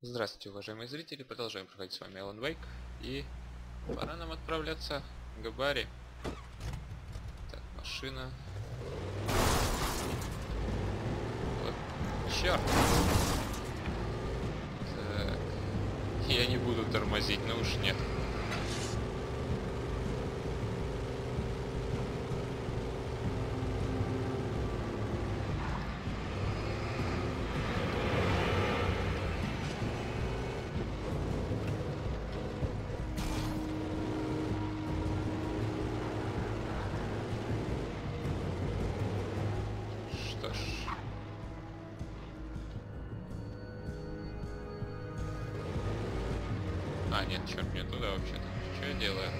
Здравствуйте, уважаемые зрители, продолжаем проходить с вами Alan Wake, и пора нам отправляться к Барри. Так, машина. Вот. Черт! Так. Я не буду тормозить, но уж нет. Что ж. А, нет, черт, мне туда вообще-то. Что я делаю?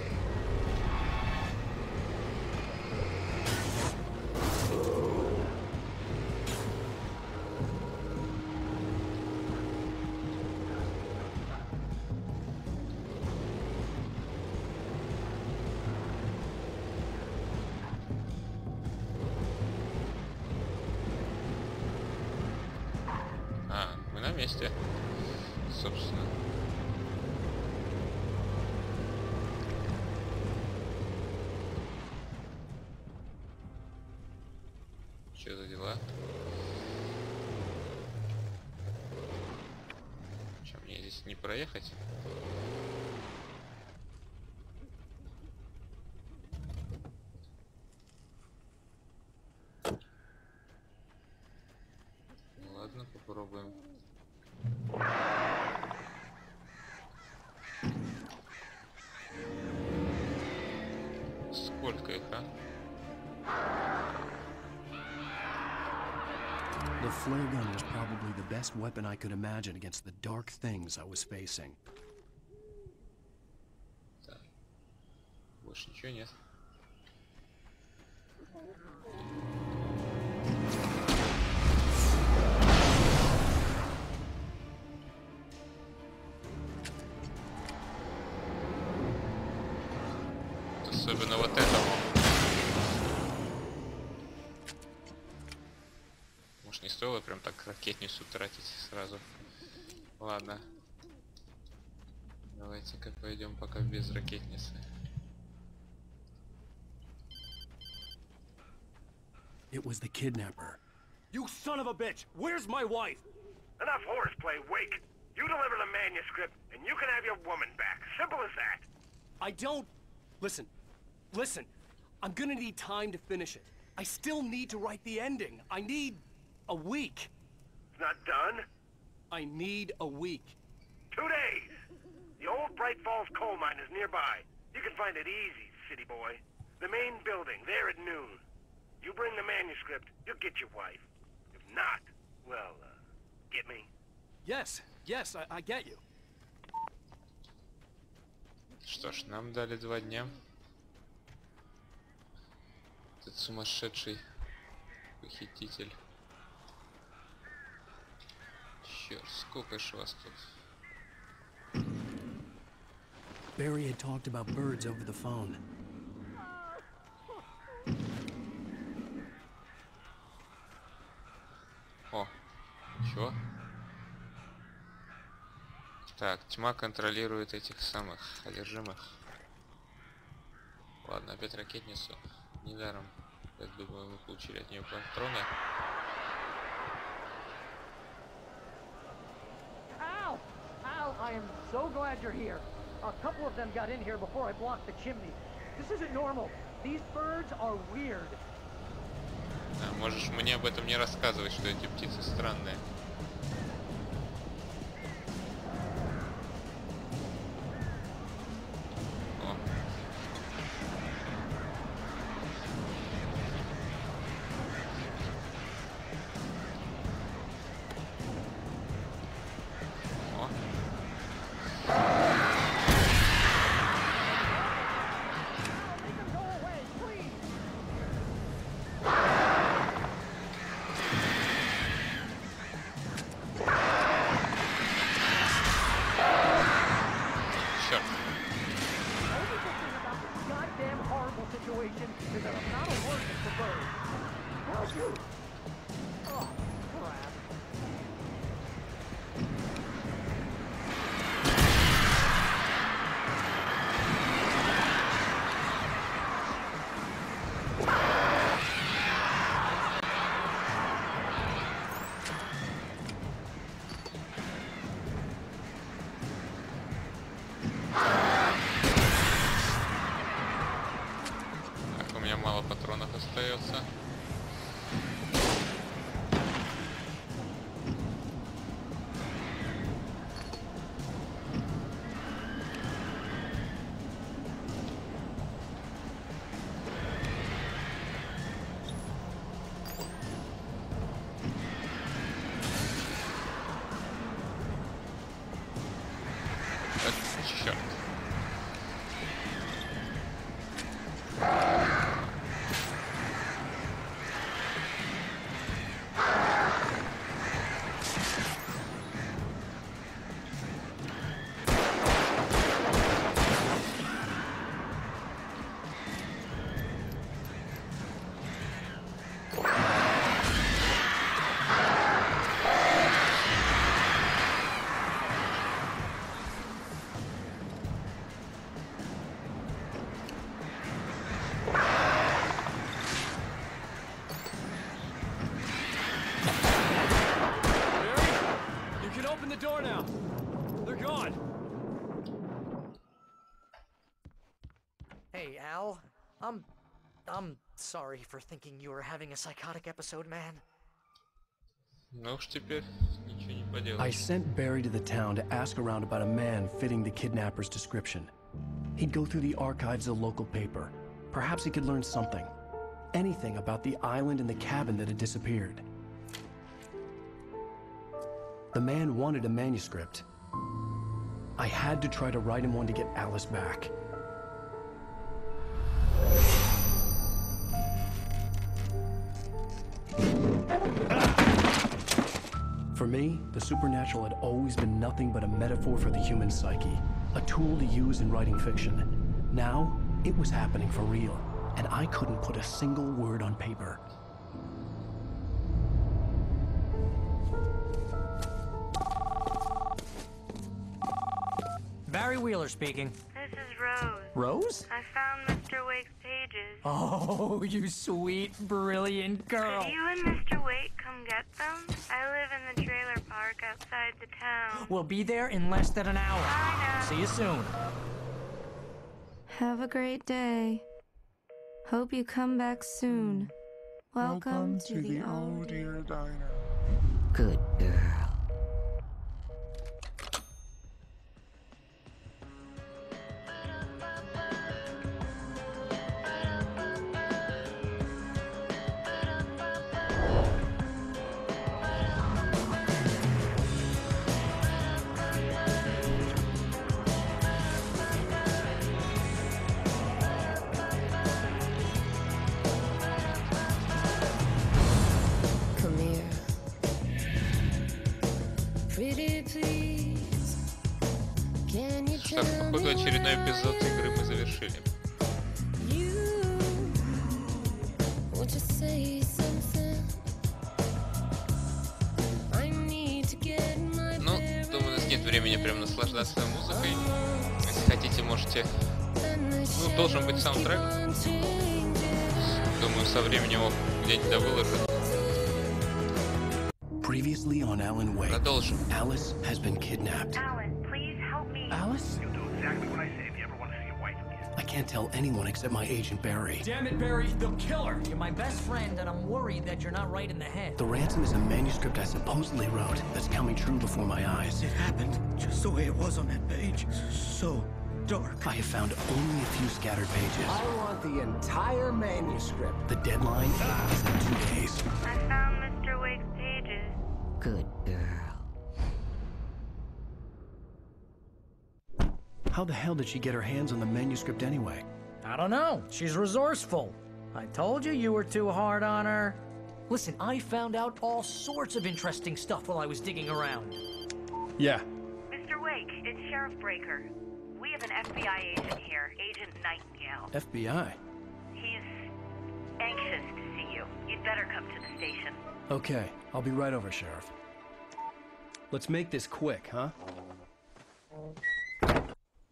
А, мы на месте, собственно. Что за дела? Что, мне здесь не проехать? Ладно, попробуем. Сколько их, а? The flare gun was probably the best weapon I could imagine against the dark things I was facing. Так. Больше ничего нет. Особенно вот этому. Может, не стоило прям так ракетницу тратить сразу. Ладно. Давайте-ка пойдем пока без ракетницы. It was the kidnapper. You son of a bitch! Where's my wife? Enough horseplay, Wake. You deliver the manuscript, and you can have your woman back. Simple as that. I don't... Listen. I'm gonna need time to finish it. I still need to write the ending. I need a week. It's not done. I need a week. 2 days. The old Bright Falls coal mine is nearby. You can find it easy, city boy. The main building, there at noon. You bring the manuscript, you'll get your wife. If not, well, get me? Yes, I get you. Что ж, нам дали 2 дня. Этот сумасшедший похититель. Черт, сколько ж вас тут? Barry had talked about birds over the phone. О, чё? Так, тьма контролирует этих самых одержимых. Ладно, опять ракетницу. Недаром, я думаю, мы получили от нее патроны. Al! Al, I am so glad you're here. A couple of them got in here before I blocked the chimney. This isn't normal. These birds are weird. А, можешь мне об этом не рассказывать, что эти птицы странные. О. О. Make them go away, please! Так, черт. Door now. They're gone. Hey, Al. I'm sorry for thinking you were having a psychotic episode, man. Ну уж теперь ничего не I поделаешь. sent Barry to the town to ask around about a man fitting the kidnapper's description. He'd go through the archives of the local paper. Perhaps he could learn something. Anything about the island and the cabin that had disappeared. The man wanted a manuscript. I had to try to write him one to get Alice back. For me, the supernatural had always been nothing but a metaphor for the human psyche, a tool to use in writing fiction. Now, it was happening for real, and I couldn't put a single word on paper. Barry Wheeler speaking. This is Rose. Rose? I found Mr. Wake's pages. Oh, you sweet, brilliant girl. Could you and Mr. Wake come get them? I live in the trailer park outside the town. We'll be there in less than an hour. Bye now. See you soon. Have a great day. Hope you come back soon. Welcome to the old dear diner. Good girl. Come here. Pretty please. Can you Так, tell походу me очередной эпизод игры мы завершили. you want to say something? I need to get my Ну, думаю, у нас нет времени прям наслаждаться музыкой. Если хотите, можете... Ну, должен быть саундтрек. Думаю, со временем его где-нибудь да выложат. Previously on Alan Wake, Продолжим. Alice has been kidnapped. Alan, please help me. Alice? You'll do exactly what I say if you ever want to see your wife again. I can't tell anyone except my agent Barry. Damn it, Barry, they'll kill her. You're my best friend, and I'm worried that you're not right in the head. The ransom is a manuscript I supposedly wrote that's coming true before my eyes. It happened just the way it was on that page. So dark. I have found only a few scattered pages. I want the entire manuscript. The deadline is in 2 days. I found Mr. Wake's pages. Good girl. How the hell did she get her hands on the manuscript anyway? I don't know. She's resourceful. I told you you were too hard on her. Listen, I found out all sorts of interesting stuff while I was digging around. Yeah. Mr. Wake, it's Sheriff Breaker. We have an FBI agent here, Agent Nightingale. FBI. He's anxious to see you. You'd better come to the station. Okay, I'll be right over, Sheriff. Let's make this quick, huh?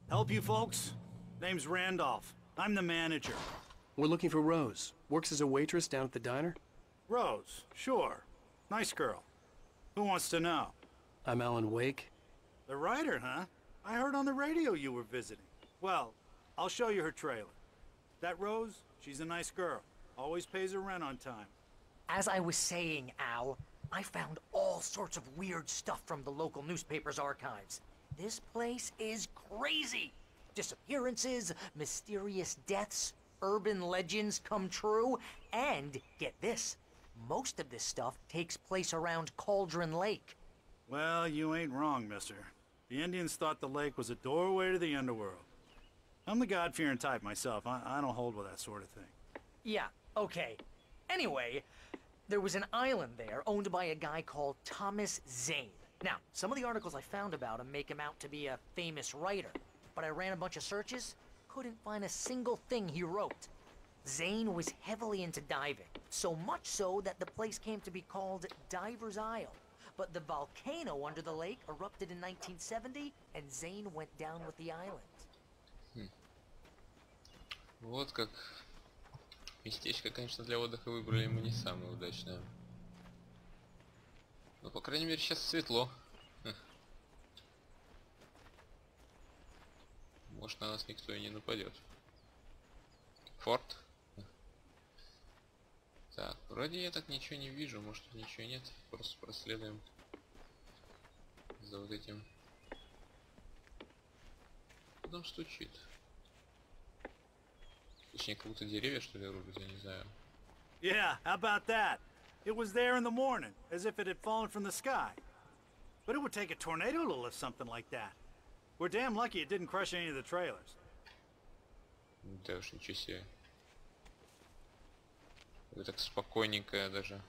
Help you folks? Name's Randolph. I'm the manager. We're looking for Rose. Works as a waitress down at the diner. Rose, sure. Nice girl. Who wants to know? I'm Alan Wake. The writer, huh? I heard on the radio you were visiting. Well, I'll show you her trailer. That Rose, she's a nice girl. Always pays her rent on time. As I was saying, Al, I found all sorts of weird stuff from the local newspaper's archives. This place is crazy. Disappearances, mysterious deaths, urban legends come true, and get this, most of this stuff takes place around Cauldron Lake. Well, you ain't wrong, mister. The Indians thought the lake was a doorway to the underworld. I'm the God-fearing type myself. I don't hold with that sort of thing. Yeah, okay. Anyway, there was an island there owned by a guy called Thomas Zane. Now, some of the articles I found about him make him out to be a famous writer, but I ran a bunch of searches, couldn't find a single thing he wrote. Zane was heavily into diving, so much so that the place came to be called Diver's Isle. But the volcano under the lake erupted in 1970, and Zane went down with the island. Вот как. Местечко, конечно, для отдыха выбрали мы не самое удачное. Но, по крайней мере, сейчас светло. Может, на нас никто и не нападет. Форт. Так, вроде я так ничего не вижу, может тут ничего нет. Просто проследуем за вот этим. Кто там стучит? Точнее, как будто деревья, что ли, рубят, я не знаю. Yeah, how about that? It was there in the morning, as if it had fallen from the sky. But it would take a tornado to lift something like that. We're damn lucky it didn't crush any of the trailers. Да уж, ничего себе. Вы так спокойненько даже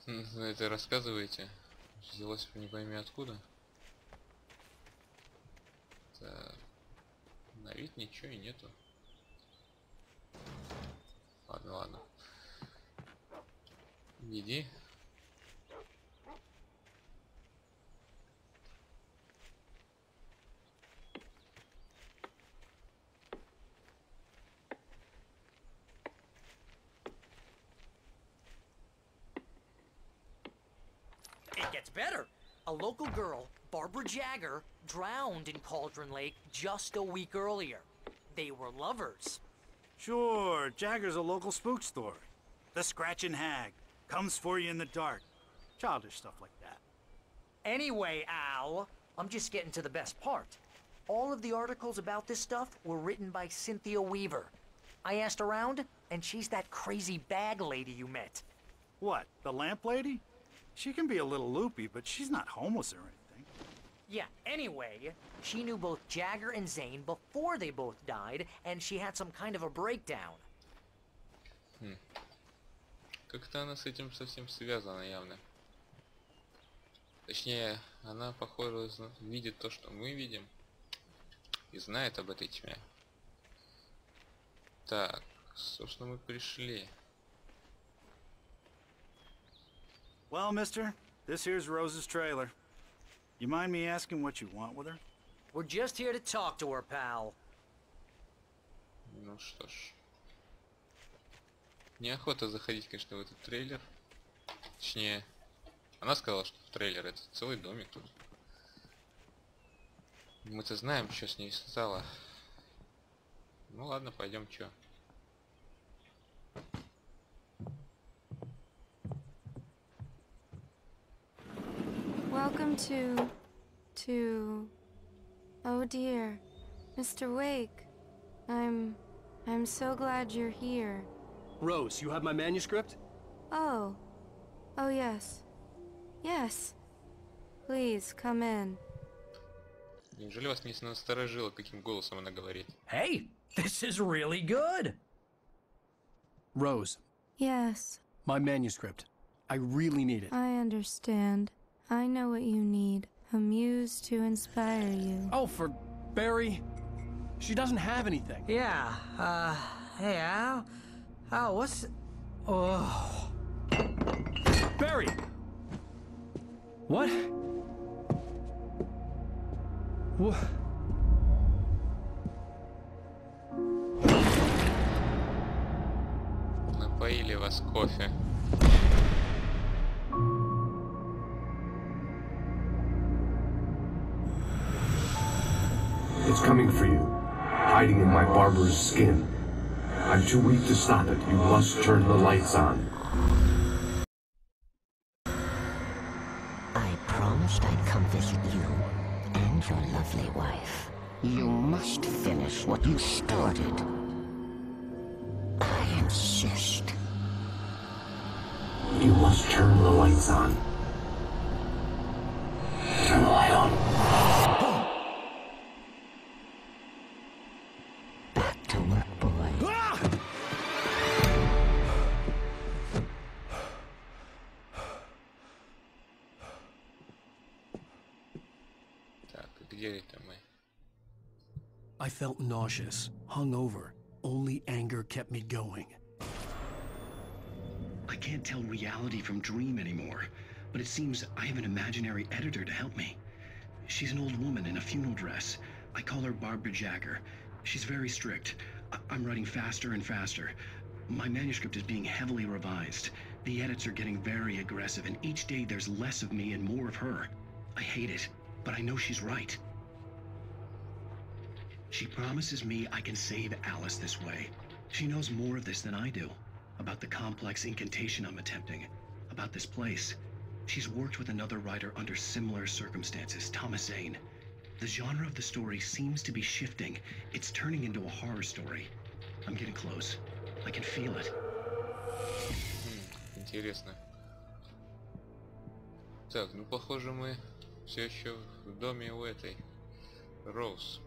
это рассказываете. Взялось не пойми откуда. Так. На вид ничего и нету. Ладно, ладно. Иди. It gets better. A local girl, Barbara Jagger, drowned in Cauldron Lake just a week earlier. They were lovers. Sure, Jagger's a local spook story. The Scratching Hag comes for you in the dark. Childish stuff like that. Anyway, Al, I'm just getting to the best part. All of the articles about this stuff were written by Cynthia Weaver. I asked around, and she's that crazy bag lady you met. What, the lamp lady? She can be a little loopy, but she's not homeless or anything. Yeah, anyway, she knew both Jagger and Zane before they both died, and she had some kind of a breakdown. Как-то она с этим совсем связана явно. Точнее, она, похоже, видит то, что мы видим. И знает об этой тьме. Так, собственно, мы пришли. Well, mister, this here's Rose's trailer. You mind me asking what you want with her? We're just here to talk to her, pal. Ну что ж. Неохота заходить, конечно, в этот трейлер. Точнее, она сказала, что в трейлер это целый домик тут. Мы-то знаем, что с ней стало. Ну ладно, пойдем, чё. Welcome to... Oh dear, Mr. Wake. I'm so glad you're here. Rose, you have my manuscript? Oh. Oh yes. Yes. Please, come in. Неужели вас не насторожило, каким голосом она говорит? Hey, this is really good. Rose, Yes, my manuscript. I really need it. I understand. I know what you need. A muse to inspire you. Oh, for Barry. She doesn't have anything. Yeah, hey, Al? Al, what's... Oh... Barry! What? What? Напоили вас кофе. It's coming for you, hiding in my barber's skin. I'm too weak to stop it. You must turn the lights on. I promised I'd come visit you and your lovely wife. You must finish what you started. I insist. You must turn the lights on. Turn the light on. Где это мы? I felt nauseous, hungover. Only anger kept me going. I can't tell reality from dream anymore, but it seems I have an imaginary editor to help me. She's an old woman in a funeral dress. I call her Barbara Jagger. She's very strict. I'm writing faster and faster. My manuscript is being heavily revised. The edits are getting very aggressive, and each day there's less of me and more of her. I hate it, but I know she's right. She promises me I can save Alice this way. She knows more of this than I do. About the complex incantation I'm attempting. About this place. She's worked with another writer under similar circumstances, Thomas Zane. The genre of the story seems to be shifting. It's turning into a horror story. I'm getting close. I can feel it. Интересно. Так, ну похоже мы все еще в доме у этой Роуз.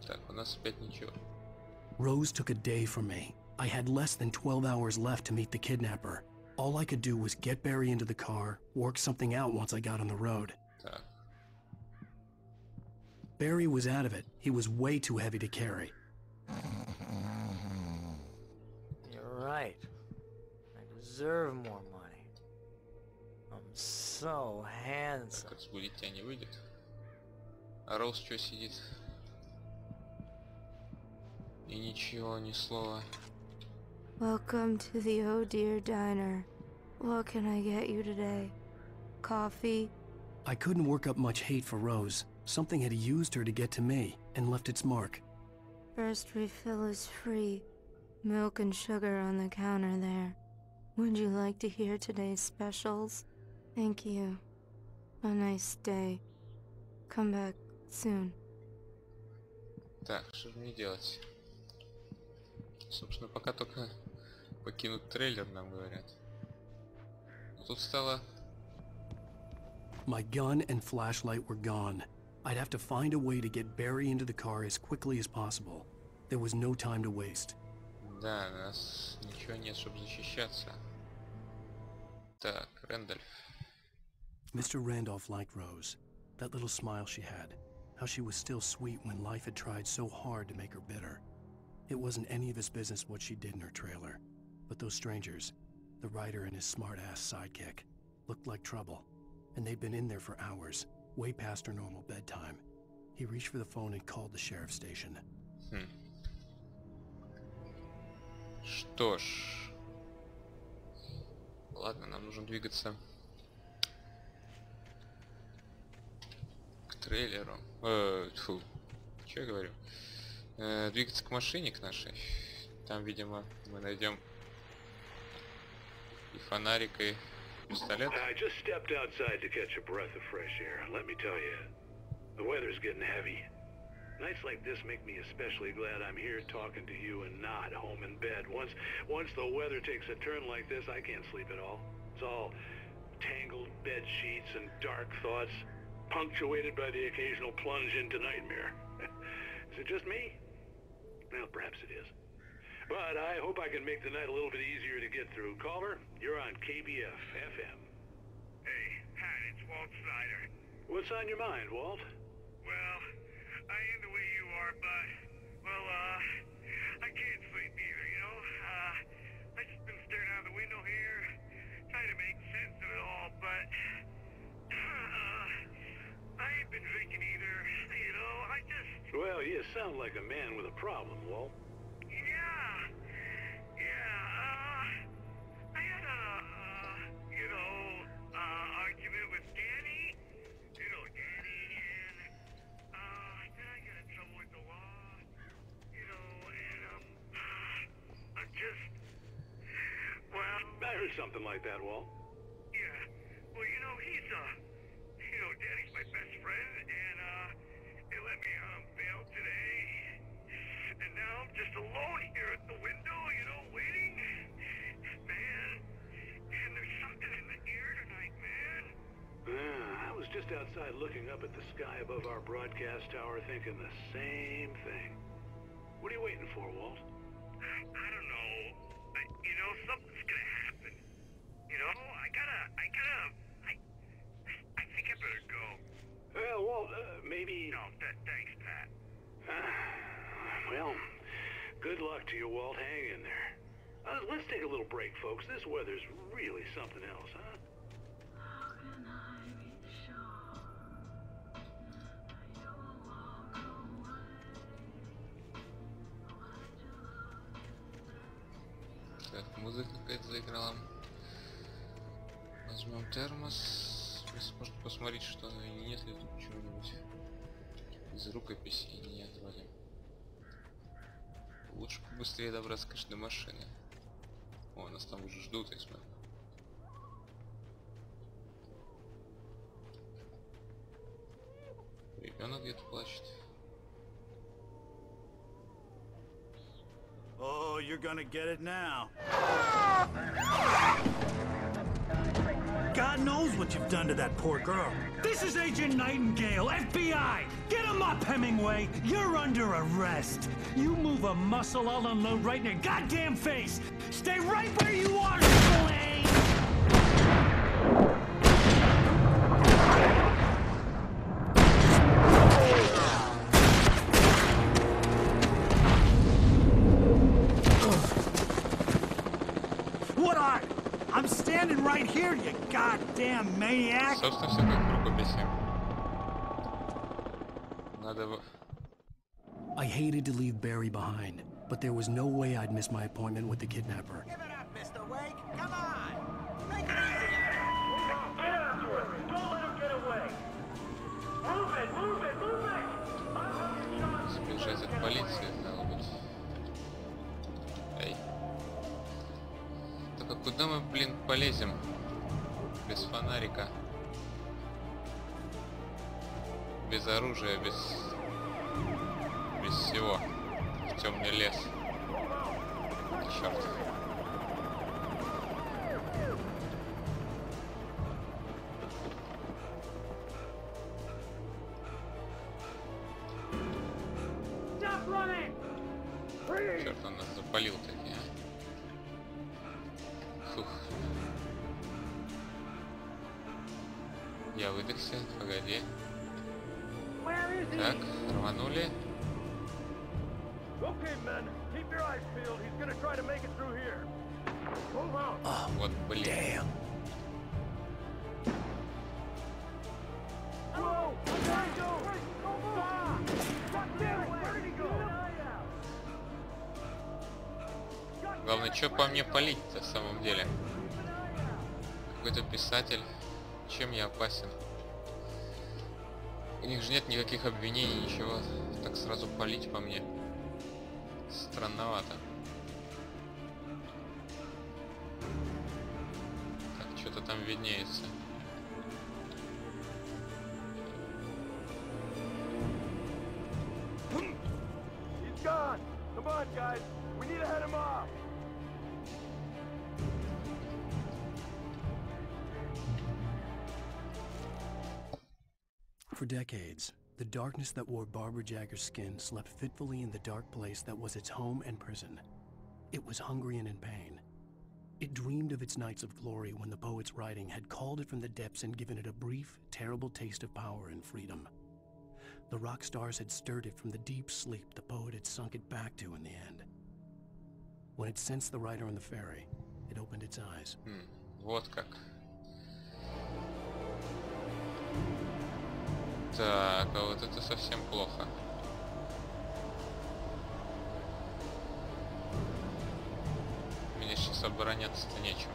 Так, у нас опять ничего. Rose took a day from me. I had less than 12 hours left to meet the kidnapper. All I could do was get Barry into the car, work something out once I got on the road. Так. Barry was out of it. He was way too heavy to carry. You're right. I deserve more money. I'm so handsome. Так, разбудить тебя не выйдет. А Роуз что сидит? И ничего, ни слова. Welcome to the Oh Dear Diner. What can I get you today? Coffee? I couldn't work up much hate for Rose. Something had used her to get to me and left its mark. First refill is free. Milk and sugar on the counter there. Would you like to hear today's specials? Thank you. A nice day. Come back soon. Так, что же мне делать? Собственно, пока только покинуть трейлер, нам говорят. Но тут стало... My gun and flashlight were gone. I'd have to find a way to get Barry into the car as quickly as possible. There was no time to waste. Да, у нас ничего нет, чтобы защищаться. Так, Рэндольф. Mr. Randolph liked Rose. That little smile she had. How she was still sweet when life had tried so hard to make her bitter. It wasn't any of his business what she did in her trailer. But those strangers, the writer and his smart-ass sidekick, looked like trouble. And they'd been in there for hours, way past her normal bedtime. He reached for the phone and called the sheriff's station. Что ж... Ладно, нам нужно двигаться к трейлеру. Фу, что я говорю? Двигаться к машине, к нашей. Там, видимо, мы найдем и фонарик, и пистолет. I just stepped outside to catch a breath of fresh air. Let me tell you, the weather's getting heavy. Nights like this make me especially glad I'm here talking to you and not home in bed. Once the weather takes a turn like this, I can't sleep at all. It's all tangled bed sheets and dark thoughts, punctuated by the occasional plunge into nightmare. Is it just me? Well, perhaps it is. But I hope I can make the night a little bit easier to get through. Caller, you're on KBF FM. Hey, Pat, it's Walt Snyder. What's on your mind, Walt? Well, I am the way you are, but, well, I can't sleep either, you know? I just been staring out the window here, trying to make sense of it all, but, I ain't been drinking either, you know, I just... Well, you sound like a man with a problem, Walt. I had argument with Danny. You know Danny, and, then I got in trouble with the law. You know, and, I'm just... Well... I heard something like that, Walt. Yeah. Well, you know, he's, Danny's my best friend, and, they let me out on bail today. And now I'm just alone here at the window, you know, waiting. Man, and there's something in the air tonight, man. I was just outside looking up at the sky above our broadcast tower thinking the same thing. What are you waiting for, Walt? I don't know. You know, something's gonna happen. You know, I think I better go. Well, Thanks, Pat. Well, good luck to you, Walt. Hang in there. Let's take a little break, folks. This weather's really something else, huh? Так, музыка какая-то заиграла. Возьмем термос. Может посмотреть, что нет ли тут чего-нибудь из рукописи. Нет, вроде. Лучше побыстрее добраться, конечно, до машины. О, нас там уже ждут, я смотрю. Ребенок где-то плачет. Oh, you're gonna get it now. God knows what you've done to that poor girl. This is Agent Nightingale, FBI! Get him up, Hemingway! You're under arrest! You move a muscle, I'll unload right in your goddamn face! Stay right where you are, Triple A! What are you? I'm standing right here, you goddamn maniac! Собственно, все как в рукописи. Надо... I hated to leave Barry behind, but there was no way I'd miss my appointment with the kidnapper. Give it up, Mr. Wake! Come on! Make it easy! Get after him! Don't let him get away! Move it! Move it! Move it! Сбежать от полиции, стало быть. Эй. Только куда мы, блин, полезем? Без фонарика. Без оружия, без всего. В темный лес. Черт. Черт, он нас запалил таки, а. Фух. Я выдохся, погоди. Так, рванули. Вот, блин. Главное, что по мне палить-то в самом деле? Какой-то писатель. Чем я опасен? У них же нет никаких обвинений, ничего. Так сразу палить по мне. Странновато. Так, что-то там виднеется. He's gone! Come on, guys! We need to head him off! For decades, the darkness that wore Barbara Jagger's skin slept fitfully in the dark place that was its home and prison. It was hungry and in pain. It dreamed of its nights of glory when the poet's writing had called it from the depths and given it a brief, terrible taste of power and freedom. The rock stars had stirred it from the deep sleep the poet had sunk it back to in the end. When it sensed the writer on the ferry, it opened its eyes. Вот как. Так, а вот это совсем плохо. Мне сейчас обороняться-то нечем.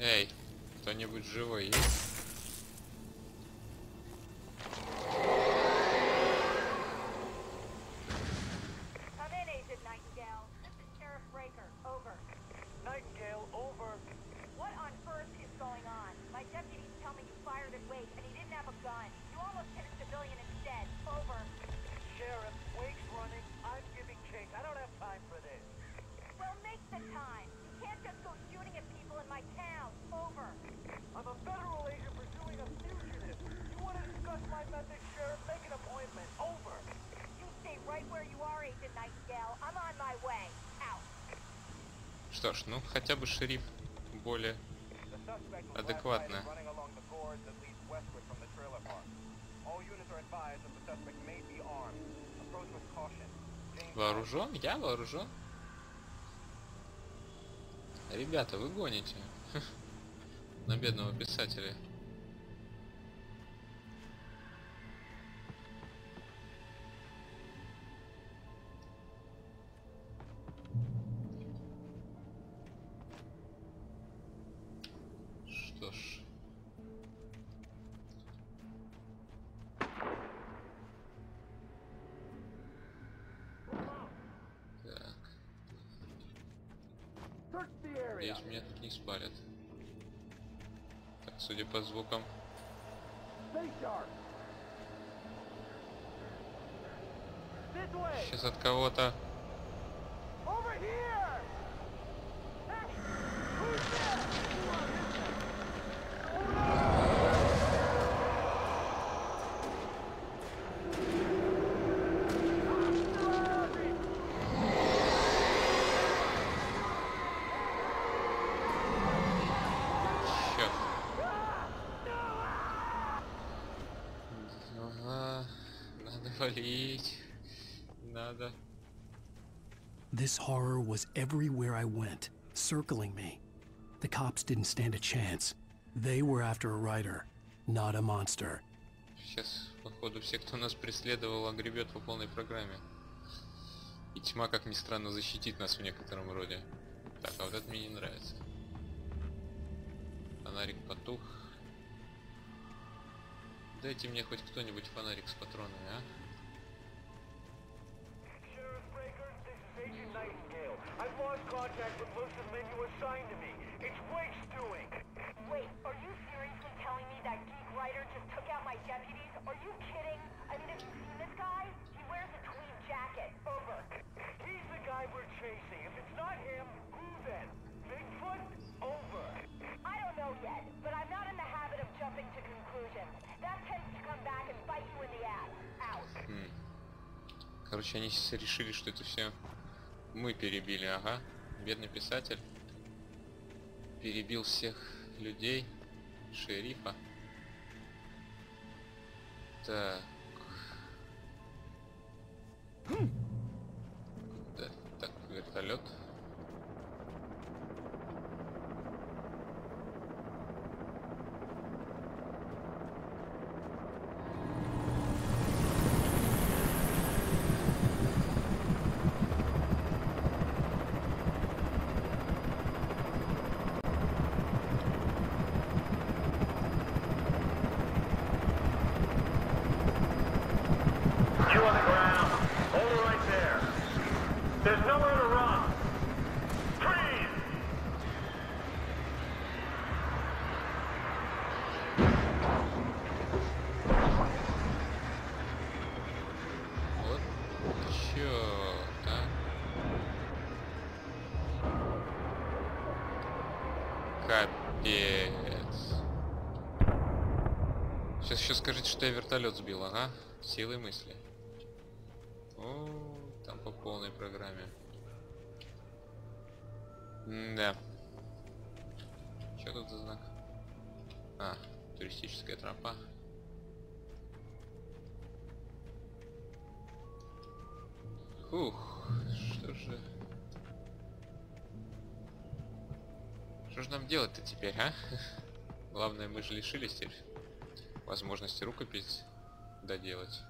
Эй, кто-нибудь живой есть? I'm a federal agent что ж, ну хотя бы шериф более адекватно. Вооружен? Я вооружен? Ребята, вы гоните на бедного писателя. Что ж. Надеюсь, меня тут не спалят. Так, судя по звукам. Сейчас от кого-то. Надо. This horror was everywhere I went, circling me. The cops didn't stand a chance. They were after a writer, not a monster. Сейчас, походу, все, кто нас преследовал, огребет по полной программе. И тьма, как ни странно, защитит нас в некотором роде. Так, а вот это мне не нравится. Фонарик потух. Дайте мне хоть кто-нибудь фонарик с патронами, а? I've lost contact with most of the men you assigned to me. It's Wake's doing. Wait, are you seriously telling me that geek writer just took out my deputies? Are you kidding? I mean, have you seen this guy? He wears a tweed jacket. Over. He's the guy we're chasing. If it's not him, who then? Bigfoot? Over. I don't know yet, but I'm not in the habit of jumping to conclusions. That tends to come back and bite you in the ass. Out. Короче, они решили, что это все мы перебили, ага. Бедный писатель перебил всех людей, шерифа. Так. Да, так, вертолет. Капец. Сейчас еще скажите, что я вертолет сбил, ага. Силой мысли. О, там по полной программе. Да. Что тут за знак? А, туристическая тропа. Фух, что же... Что же нам делать-то теперь, а? Главное, мы же лишились теперь возможности рукопись доделать.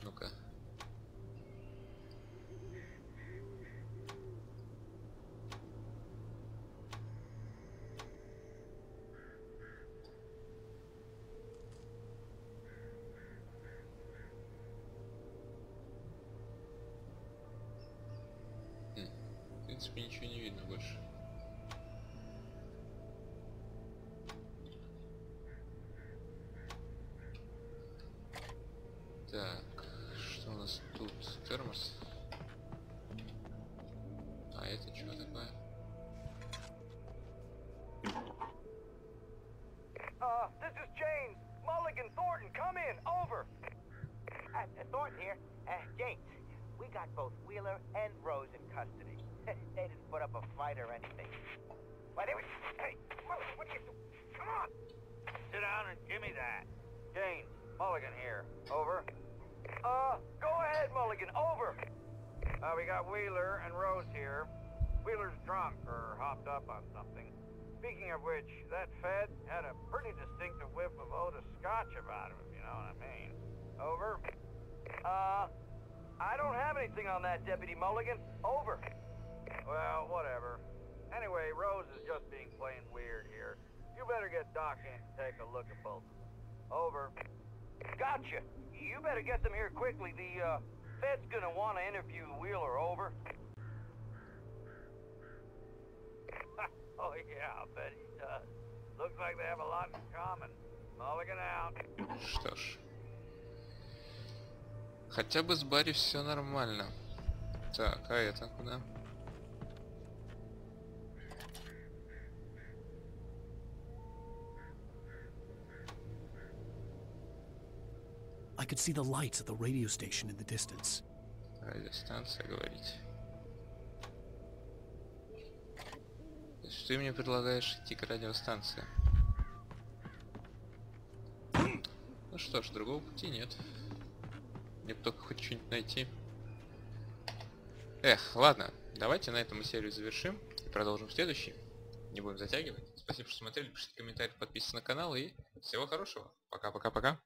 Ну-ка. В принципе, ничего не видно больше. Так, что у нас тут? Термос. А это что такое? This is James. Mulligan, Thornton, come in. Over. Thornton here. James, we got both Wheeler and Rose in custody. They didn't put up a fight or anything. Why, they were... Hey, Mulligan, what are you doing? Come on! Sit down and give me that. Jane, Mulligan here. Over. Go ahead, Mulligan. Over. We got Wheeler and Rose here. Wheeler's drunk or hopped up on something. Speaking of which, that Fed had a pretty distinctive whiff of Oda Scotch about him, if you know what I mean. Over. I don't have anything on that, Deputy Mulligan. Over. Well, whatever. Anyway, Rose is just being plain weird here. You better get Doc in to take a look at both of them. Over. Gotcha. You better get them here quickly. The, Fed's gonna want to interview Wheeler. Over. Oh, yeah, I bet he does. Looks like they have a lot in common. Mulligan out. Что ж. Хотя бы с Барри все нормально. Так, а это куда? I could see the lights at the radio station in the distance. Радиостанция, говорите. То есть ты мне предлагаешь идти к радиостанции? Ну что ж, другого пути нет. Мне бы только хоть что-нибудь найти. Эх, ладно. Давайте на этом мы серию завершим. И продолжим в следующий. Не будем затягивать. Спасибо, что смотрели. Пишите комментарии, подписывайтесь на канал. И всего хорошего. Пока-пока-пока.